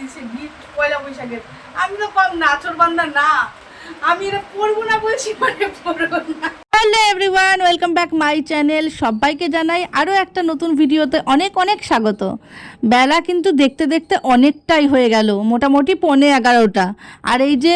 দিছে গিফট পয়লা বৈশাখের। আমি তো কম নাচর বান্দা না, আমি এটা পড়বো না বলছি, মানে পড়বো না। Hello everyone, welcome back my channel. সবাইকে জানাই আরও একটা নতুন ভিডিওতে অনেক অনেক স্বাগত। বেলা কিন্তু দেখতে দেখতে অনেকটাই হয়ে গেল, মোটামুটি 11:15। আর এই যে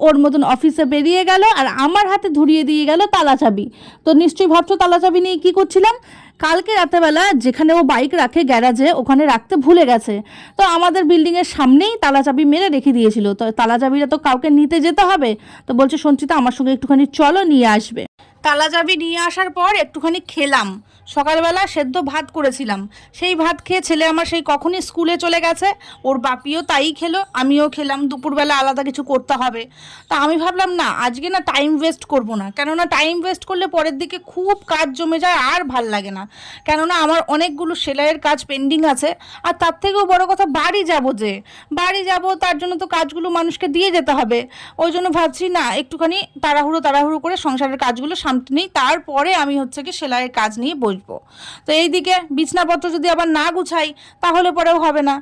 ওর মতন অফিসে বেরিয়ে গেল আর আমার হাতে ধরিয়ে দিয়ে গেল তালা চাবি। তো নিশ্চয়ই ভাবছো তালা চাবি নিয়ে কী করছিলাম। কালকে রাতেবেলা যেখানে ও বাইক রাখে গ্যারাজে, ওখানে রাখতে ভুলে গেছে। তো আমাদের বিল্ডিংয়ের সামনেই তালা চাবি মেরে রেখে দিয়েছিল। তো তালা চাবিটা তো কাউকে নিতে যেতে হবে। তো বলছে সঞ্চিতা আমার সঙ্গে একটুখানি চলো, নিয়ে আসবে। তালা চাবি নিয়ে আসার পর একটুখানি খেলাম। সকালবেলা সেদ্ধ ভাত করেছিলাম, সেই ভাত খেয়ে ছেলে আমার সেই কখনই স্কুলে চলে গেছে। ওর বাপিও তাই খেলো, আমিও খেলাম। দুপুরবেলা আলাদা কিছু করতে হবে। তা আমি ভাবলাম না, আজকে না টাইম ওয়েস্ট করব না, কেননা টাইম ওয়েস্ট করলে পরের দিকে খুব কাজ জমে যায় আর ভাল লাগে না। কেননা আমার অনেকগুলো সেলাইয়ের কাজ পেন্ডিং আছে। আর তার থেকেও বড় কথা, বাড়ি যাব, তার জন্য তো কাজগুলো মানুষকে দিয়ে যেতে হবে। ওই জন্য ভাবছি না, একটুখানি তাড়াহুড়ো করে সংসারের কাজগুলো সামনে নিই, তারপরে আমি হচ্ছে কি সেলাইয়ের কাজ নিয়ে বসবো। তো এইদিকে বিছনাপত্র যদি আবার না গুছাই তাহলে পরেও হবে না।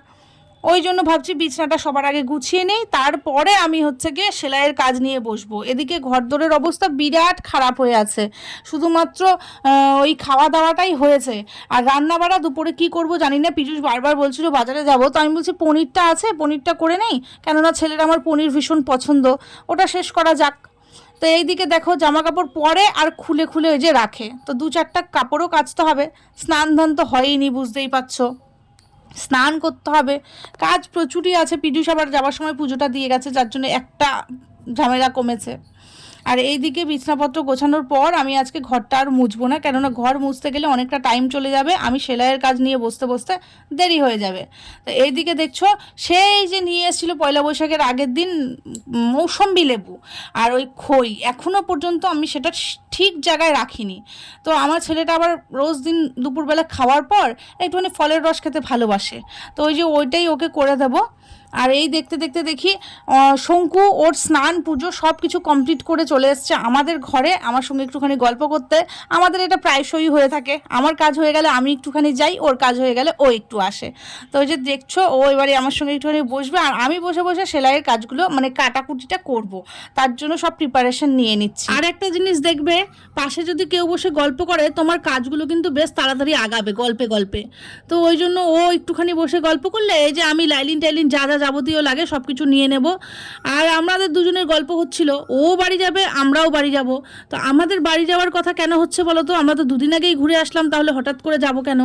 ওই জন্য ভাবছি বিছনাটা সবার আগে গুছিয়ে নেই, তারপরে আমি হচ্ছে গিয়ে সেলাইয়ের কাজ নিয়ে বসবো। এদিকে ঘরদোরের অবস্থা বিরাট খারাপ হয়ে আছে, শুধুমাত্র ওই খাওয়া দাওয়াটাই হয়েছে। আর রান্না বাড়া দুপুরে কি করব জানি না। পীযূষ বারবার বলছিল বাজারে যাব, তো আমি বলছি পনিরটা আছে, পনিরটা করে নেই, কেননা ছেলের আমার পনির ভীষণ পছন্দ, ওটা শেষ করা যাক। তো এইদিকে দেখো জামা কাপড় পরে আর খুলে খুলে ওই যে রাখে, তো 2-4টা কাপড়ও কাচতে হবে। স্নান ধান তো হয়নি, বুঝতেই পারছো, স্নান করতে হবে। কাজ প্রচুরই আছে। পীযূষ আবার যাওয়ার সময় পুজোটা দিয়ে গেছে, যার জন্য একটা ঝামেলা কমেছে। আর এইদিকে বিছনাপত্র গোছানোর পর আমি আজকে ঘরটা আর মুছবো না, কেননা ঘর মুছতে গেলে অনেকটা টাইম চলে যাবে, আমি সেলাইয়ের কাজ নিয়ে বসতে বসতে দেরি হয়ে যাবে। তো এইদিকে দেখছো সেই যে নিয়ে এসেছিলো পয়লা বৈশাখের আগের দিন মৌসম্বি লেবু আর ওই খই, এখনও পর্যন্ত আমি সেটা ঠিক জায়গায় রাখিনি। তো আমার ছেলেটা আবার রোজ দিন দুপুরবেলা খাওয়ার পর একটুখানি ফলের রস খেতে ভালোবাসে, তো ওই যে ওইটাই ওকে করে দেবো। আর এই দেখতে দেখতে দেখি শঙ্কু ওর স্নান পুজো সব কিছু কমপ্লিট করে চলে এসছে আমাদের ঘরে আমার সঙ্গে একটুখানি গল্প করতে। আমাদের এটা প্রায়শই হয়ে থাকে, আমার কাজ হয়ে গেলে আমি একটুখানি যাই, ওর কাজ হয়ে গেলে ও একটু আসে। তো ওই যে দেখছো ও এবারে আমার সঙ্গে একটুখানি বসবে, আর আমি বসে বসে সেলাইয়ের কাজগুলো মানে কাটাকুটিটা করব, তার জন্য সব প্রিপারেশন নিয়ে নিচ্ছি। আর একটা জিনিস দেখবে, পাশে যদি কেউ বসে গল্প করে তোমার কাজগুলো কিন্তু বেশ তাড়াতাড়ি আগাবে গল্পে গল্পে। তো ওই জন্য ও একটুখানি বসে গল্প করলে এই যে আমি লাইলিন টাইলিন যা যা যাবতীয় লাগে সব কিছু নিয়ে নেব। আর আমাদের দুজনের গল্প হচ্ছিল, ও বাড়ি যাবে আমরাও বাড়ি যাব। তো আমাদের বাড়ি যাওয়ার কথা কেন হচ্ছে বলো তো, আমরা তো দুদিন আগেই ঘুরে আসলাম, তাহলে হঠাৎ করে যাব কেন?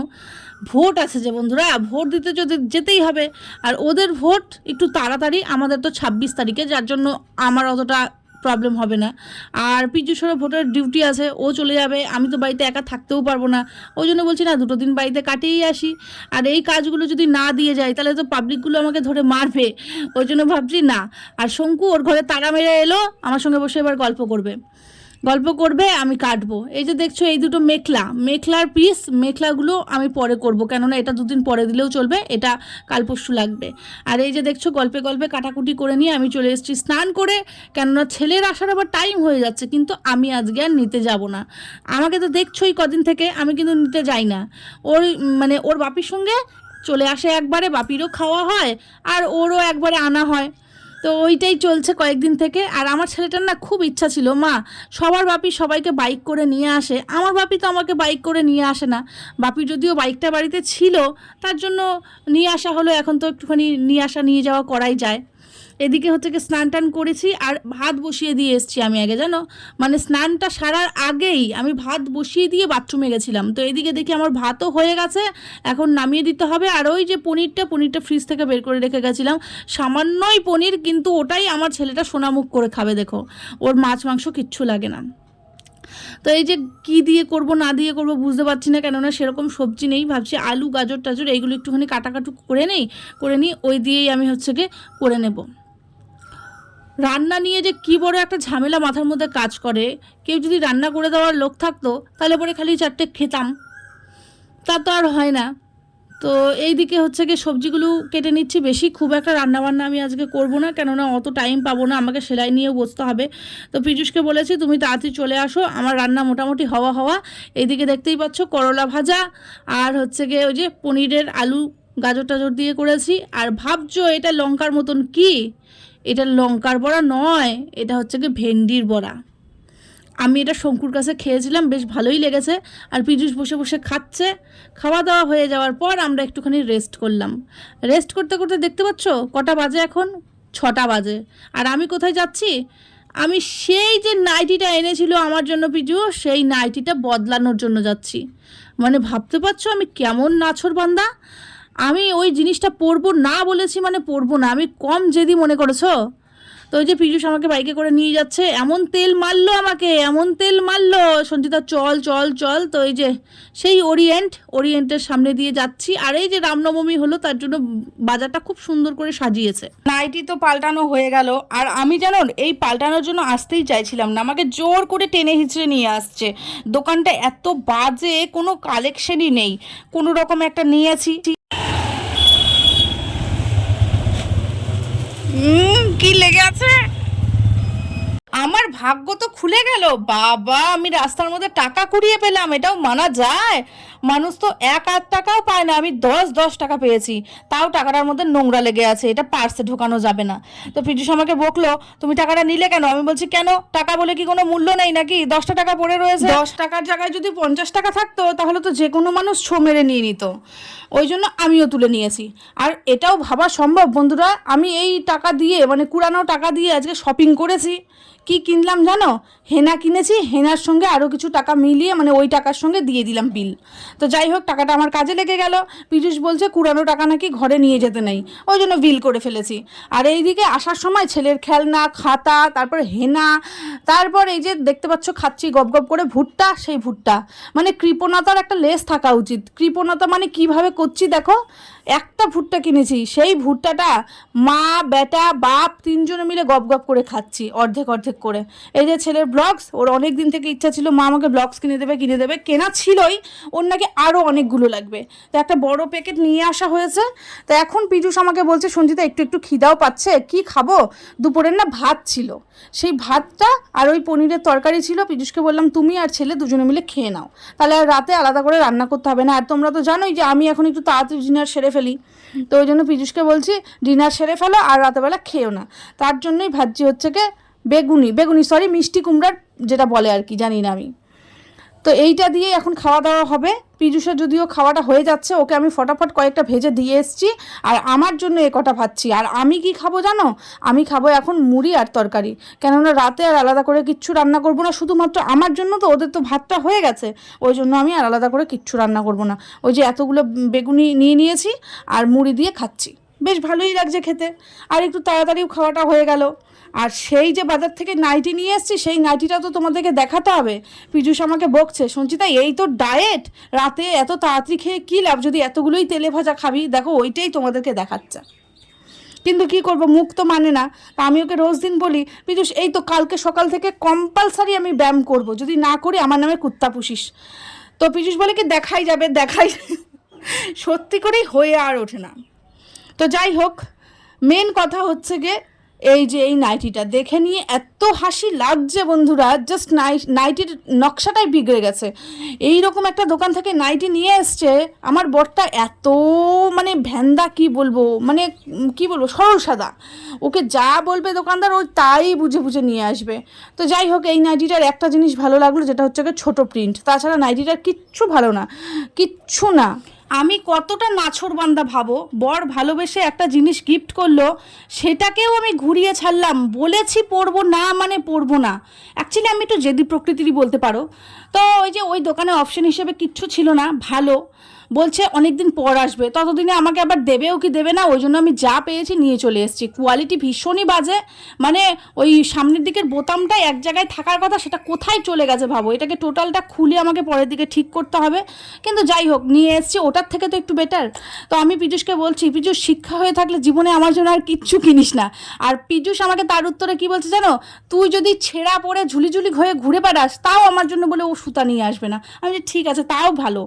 ভোট আছে যে বন্ধুরা, ভোট দিতে যদি যেতেই হবে। আর ওদের ভোট একটু তাড়াতাড়ি, আমাদের তো 26 তারিখে, যার জন্য আমার অতটা প্রবলেম হবে না। আর পীযূষেরও ভোটের ডিউটি আছে, ও চলে যাবে, আমি তো বাড়িতে একা থাকতেও পারবো না। ওই জন্য বলছি না, 2 দিন বাড়িতে কাটিয়েই আসি। আর এই কাজগুলো যদি না দিয়ে যায় তাহলে তো পাবলিকগুলো আমাকে ধরে মারবে, ওই জন্য ভাবছি না। আর শঙ্কু ওর ঘরে তাড়া মেরে এলো, আমার সঙ্গে বসে এবার গল্প করবে, আমি কাটবো। এই যে দেখছো এই দুটো মেখলার পিস, মেখলাগুলো আমি পরে করব, কেননা এটা 2 দিন পরে দিলেও চলবে, এটা কাল পরশু লাগবে। আর এই যে দেখছো গল্পে গল্পে কাটাকুটি করে নিয়ে আমি চলে এসেছি স্নান করে, কেননা ছেলের আসার আবার টাইম হয়ে যাচ্ছে। কিন্তু আমি আজকে আর নিতে যাব না, আমাকে তো দেখছোই কদিন থেকে, আমি কিন্তু নিতে যাই না। ওর মানে ওর বাপির সঙ্গে চলে আসে একবারে, বাপিরও খাওয়া হয় আর ওরও একবারে আনা হয়। তো ওইটাই চলছে কয়েকদিন থেকে। আর আমার ছেলেটার না খুব ইচ্ছা ছিল, মা সবার বাপি সবাইকে বাইক করে নিয়ে আসে, আমার বাপি তো আমাকে বাইক করে নিয়ে আসে না। বাপি যদিও বাইকটা বাড়িতে ছিল, তার জন্য নিয়ে আসা হলো, এখন তো একটুখানি নিয়ে যাওয়া করাই যায়। এদিকে হচ্ছে কি স্নান টান করেছি আর ভাত বসিয়ে দিয়ে এসেছি আমি আগে, জানো, মানে স্নানটা সারার আগেই আমি ভাত বসিয়ে দিয়ে বাথরুমে গেছিলাম। তো এদিকে দেখি আমার ভাতও হয়ে গেছে, এখন নামিয়ে দিতে হবে। আর ওই যে পনিরটা ফ্রিজ থেকে বের করে রেখে গেছিলাম, সামান্যই পনির, কিন্তু ওটাই আমার ছেলেটা সোনামুখ করে খাবে। দেখো ওর মাছ মাংস কিচ্ছু লাগে না। তো এই যে কি দিয়ে করব না দিয়ে করব বুঝতে পারছি না, কেননা সেরকম সবজি নেই। ভাবছি আলু গাজর টাজর এইগুলো একটুখানি কাটাকাটু করে নিই, ওই দিয়েই আমি হচ্ছে গিয়ে করে নেব। রান্না নিয়ে যে কী বড় একটা ঝামেলা মাথার মধ্যে কাজ করে। কেউ যদি রান্না করে দেওয়ার লোক থাকতো তাহলে পরে খালি 4টে খেতাম, তা তো আর হয় না। তো এই দিকে হচ্ছে গিয়ে সবজিগুলো কেটে নিচ্ছি, বেশি খুব একটা রান্নাবান্না আমি আজকে করব না, কেননা অত টাইম পাবো না, আমাকে সেলাই নিয়েও বসতে হবে। তো পীযূষকে বলেছি তুমি তাড়াতাড়ি চলে আসো, আমার রান্না মোটামুটি হওয়া। এইদিকে দেখতেই পাচ্ছ করলা ভাজা আর হচ্ছে গিয়ে ওই যে পনিরের আলু গাজর টাজর দিয়ে করেছি। আর ভাবছো এটা লঙ্কার মতন, কি এটা লঙ্কার বড়া নয়, এটা হচ্ছে কি ভেন্ডির বড়া। আমি এটা শঙ্কুর কাছে খেয়েছিলাম, বেশ ভালোই লেগেছে। আর পীযূষ বসে বসে খাচ্ছে। খাওয়া দাওয়া হয়ে যাওয়ার পর আমরা একটুখানি রেস্ট করলাম। রেস্ট করতে করতে দেখতে পাচ্ছ কটা বাজে, এখন 6টা বাজে। আর আমি কোথায় যাচ্ছি, আমি সেই যে নাইটিটা এনেছিল আমার জন্য পীযূষ, সেই নাইটিটা বদলানোর জন্য যাচ্ছি। মানে ভাবতে পারছো আমি কেমন নাছোড়বান্দা। আমি ওই জিনিসটা পরবো না বলেছি মানে পরবো না, আমি কম জেদি মনে করেছো? তো ওই যে পীযূষ আমাকে বাইকে করে নিয়ে যাচ্ছে, এমন তেল মারলো আমাকে, এমন তেল মারলো, সঞ্চিতা চল চল চল। তো এই যে সেই ওরিয়েন্টের সামনে দিয়ে যাচ্ছি। আর এই যে রামনবমী হলো তার জন্য বাজারটা খুব সুন্দর করে সাজিয়েছে। নাইটি তো পাল্টানো হয়ে গেল, আর আমি জানো এই পাল্টানোর জন্য আসতেই চাইছিলাম না, আমাকে জোর করে টেনে হিঁচড়ে নিয়ে আসছে। দোকানটা এত বাজে, কোনো কালেকশনই নেই, কোনো রকম একটা নিয়েছি। কি লেগে আছে, আমার ভাগ্য তো খুলে গেল বাবা, আমি রাস্তার মধ্যে টাকা কুড়িয়ে পেলাম, এটাও মানা যায়? মানুষ তো 1 টাকাও পায় না, আমি 10 টাকা পেয়েছি, তাও টাকাটার মধ্যে নোংরা লেগে আছে, এটা পার্সে ঢোকানো যাবে না। তো পীযূষ আমাকে বকলো, তুমি টাকাটা নিলে কেন? আমি বলছি কেন, টাকা বলে কি কোনো মূল্য নেই নাকি? 10টা টাকা পড়ে রয়েছে, 10 টাকার জায়গায় যদি 50 টাকা থাকতো তাহলে তো যে কোনো মানুষ ছো মেরে নিয়ে নিত, ওই জন্য আমিও তুলে নিয়েছি। আর এটাও ভাবা সম্ভব বন্ধুরা, আমি এই টাকা দিয়ে মানে কুড়ানো টাকা দিয়ে আজকে শপিং করেছি। কি কিনলাম জানো? হেনা কিনেছি, হেনার সঙ্গে আরও কিছু টাকা মিলিয়ে মানে ওই টাকার সঙ্গে দিয়ে দিলাম বিল। তো যাই হোক, টাকাটা আমার কাজে লেগে গেল। পীযূষ বলছে কুড়ানো টাকা নাকি ঘরে নিয়ে যেতে নেই, ওই জন্য বিল করে ফেলেছি। আর এইদিকে আসার সময় ছেলের খেলনা, খাতা, তারপর হেনা, তারপর এই যে দেখতে পাচ্ছ খাচ্ছি গপ গপ করে ভুট্টা, সেই ভুট্টা মানে কৃপণতার একটা লেস থাকা উচিত। কৃপণতা মানে কিভাবে করছি দেখো, একটা ভুট্টা কিনেছি, সেই ভুট্টাটা মা বেটা বাপ 3জনে মিলে গপ গপ করে খাচ্ছি অর্ধেক অর্ধেক করে। এই যে ছেলের ব্লগস, ওর অনেক দিন থেকে ইচ্ছা ছিল মা আমাকে ব্লগস কিনে দেবে, কেনা ছিলই, ওর নাকি আরও অনেকগুলো লাগবে। তো একটা বড় প্যাকেট নিয়ে আসা হয়েছে। তো এখন পীযূষ আমাকে বলছে সঞ্চিতা একটু একটু খিদাও পাচ্ছে, কি খাবো? দুপুরের না ভাত ছিল, সেই ভাতটা আর ওই পনিরের তরকারি ছিল। পীযূষকে বললাম তুমি আর ছেলে দুজনে মিলে খেয়ে নাও, তাহলে আর রাতে আলাদা করে রান্না করতে হবে না। আর তোমরা তো জানোই যে আমি এখন একটু তাড়াতাড়ি ডিনার সেরে ফেলি, তো ওই জন্য পীযূষকে বলছি ডিনার সেরে ফেলো আর রাতেবেলা খেও না। তার জন্যই ভাবছি হচ্ছে কি মিষ্টি কুমড়ার যেটা বলে আর কি, জানি না আমি। তো এইটা দিয়ে এখন খাওয়া দাওয়া হবে। পীযূষের যদিও খাওয়াটা হয়ে যাচ্ছে, ওকে আমি ফটাফট কয়েকটা ভেজে দিয়ে এসেছি, আর আমার জন্য এ কটা ভাজছি। আর আমি কি খাবো জানো? আমি খাবো এখন মুড়ি আর তরকারি, কেননা রাতে আর আলাদা করে কিচ্ছু রান্না করবো না, শুধুমাত্র আমার জন্য। তো ওদের তো ভাতটা হয়ে গেছে, ওই জন্য আমি আর আলাদা করে কিচ্ছু রান্না করবো না। ওই যে এতগুলো বেগুনি নিয়ে নিয়েছি আর মুড়ি দিয়ে খাচ্ছি, বেশ ভালোই লাগছে খেতে। আর একটু তাড়াতাড়িও খাওয়াটা হয়ে গেল। আর সেই যে বাজার থেকে নাইটি নিয়ে এসেছি, সেই নাইটিটা তো তোমাদেরকে দেখাতে হবে। পীযূষ আমাকে বকছে সঞ্চিতা এই তো ডায়েট, রাতে এত তাড়াতাড়ি খেয়ে কী লাভ, যদি এতগুলোই তেলে ভাজা খাবি। দেখো ওইটাই তোমাদেরকে দেখাচ্ছে, কিন্তু কি করব, মুখ তো মানে না। তা আমি ওকে রোজ দিন বলি পীযূষ এই তো কালকে সকাল থেকে কম্পালসারি আমি ব্যায়াম করব, যদি না করি আমার নামে কুত্তা পুষিস। তো পীযূষ বলে কি দেখাই যাবে, সত্যি করেই হয়ে আর ওঠে না। তো যাই হোক, মেন কথা হচ্ছে গিয়ে এই যে এই নাইটিটা দেখে নিয়ে এত হাসি লাগছে বন্ধুরা, জাস্ট নাইটির নকশাটাই বিগড়ে গেছে। এই রকম একটা দোকান থেকে নাইটি নিয়ে এসছে আমার বরটা, এত মানে ভ্যান্দা, কি বলবো সরল সাদা। ওকে যা বলবে দোকানদার ও তাই বুঝে বুঝে নিয়ে আসবে। তো যাই হোক, এই নাইটিটার একটা জিনিস ভালো লাগলো, যেটা হচ্ছে ছোটো প্রিন্ট, তাছাড়া নাইটিটার কিচ্ছু ভালো না, কিচ্ছু না। আমি কতটা নাছোড়বান্দা ভাবো, বর ভালোবেসে একটা জিনিস গিফট করলো, সেটাকেও আমি ঘুরিয়ে ছাড়লাম, বলেছি পরবো না মানে পরবো না। অ্যাকচুয়ালি আমি একটু জেদি প্রকৃতিরই বলতে পারো। তো ওই যে ওই দোকানে অপশন হিসেবে কিচ্ছু ছিল না ভালো, বলছে অনেক দিন পর আসবে, ততদিনে আমাকে আবার দেবেও কি দেবে না, ওই জন্য আমি যা পেয়েছি নিয়ে চলে এসেছি। কোয়ালিটি ভীষণই বাজে, মানে ওই সামনের দিকের বোতামটা এক জায়গায় থাকার কথা, সেটা কোথায় চলে গেছে ভাবো। এটাকে টোটালটা খুলে আমাকে পরের দিকে ঠিক করতে হবে, কিন্তু যাই হোক নিয়ে এসেছি, ওটার থেকে তো একটু বেটার। তো আমি পীযূষকে বলছি পীযূষ শিক্ষা হয়ে থাকলে জীবনে আমার জন্য আর কিচ্ছু কিনিস না। আর পীযূষ আমাকে তার উত্তরে কি বলছে জানো, তুই যদি ছেঁড়া পরে ঝুলি হয়ে ঘুরে বেড়াস তাও আমার জন্য বলে ও সুতা নিয়ে আসবে না। আমি ঠিক আছে, তাও ভালো।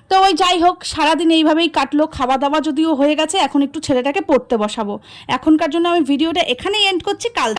তো ওই যাই হোক, সারাদিন এইভাবেই কাটলো। খাওয়া দাওয়া যদিও হয়ে গেছে, এখন একটু ছেলেটাকে পড়তে বসাবো। এখনকার জন্য আমি ভিডিওটা এখানেই এন্ড করছি, কাল